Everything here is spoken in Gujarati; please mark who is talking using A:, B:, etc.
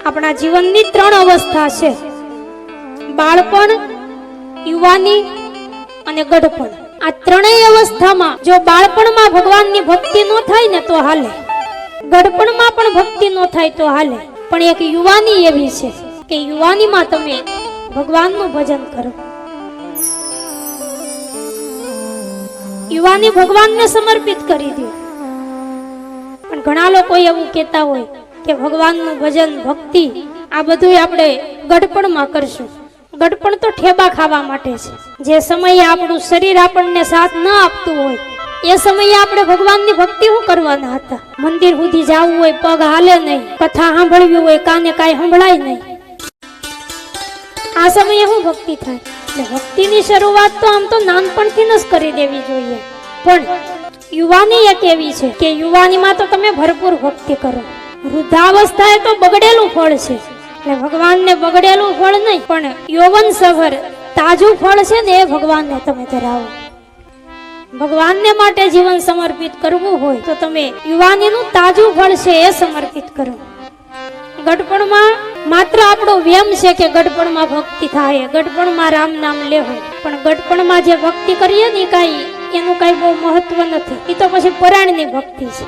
A: આપણા જીવનની ત્રણ અવસ્થા છે, બાળપણ, યુવાની અને ગઢપણ. આ ત્રણેય અવસ્થામાં જો બાળપણમાં ભગવાનની ભક્તિ ન થાય ને તો હાલે, ગઢપણમાં પણ ભક્તિ ન થાય તો હાલે, પણ એક યુવાની એવી છે કે યુવાનીમાં તમે ભગવાનનું ભજન કરો. યુવાની ભગવાનને સમર્પિત કરી દો. પણ ઘણા લોકો એવું કહેતા હોય કે ભગવાનનું ભજન, ભક્તિ આ બધું આપણે ગઢપણમાં કરશું. ગઢપણ તો ઠેબા ખાવા માટે છે. જે સમયે આપણું શરીર આપણને સાથ ન આપતું હોય એ સમયે આપણે ભગવાનની ભક્તિ શું કરવાના હતા? મંદિર સુધી જવું હોય પગ હાલે નહીં, કથા સાંભળવી હોય કાને કાંઈ સંભળાય નહીં, આ સમયે શું ભક્તિ થાય? એટલે ભક્તિની શરૂઆત તો આમ તો નાનપણથી જ કરી દેવી જોઈએ. પણ યુવાની એક એવી છે કે યુવાનીમાં તો તમે ભરપૂર ભક્તિ કરો. વૃદ્ધાવસ્થાએ તો બગડેલું ફળ છે, એટલે ભગવાનને બગડેલું ફળ નહીં પણ યૌવન સભર તાજું ફળ છે ને એ ભગવાનને તમે ધરાવો. ભગવાનને માટે જીવન સમર્પિત કરવું હોય તો તમે યુવાનીનું તાજું ફળ છે એ સમર્પિત કરો. ગઢપણમાં માત્ર આપણો વ્યમ છે કે ગઢપણમાં ભક્તિ થાય, ગઢપણમાં રામ નામ લેવું, પણ ગઢપણમાં જે ભક્તિ કરીએ ને એનું કઈ બહુ મહત્વ નથી. એ તો પછી પરાણની ભક્તિ છે.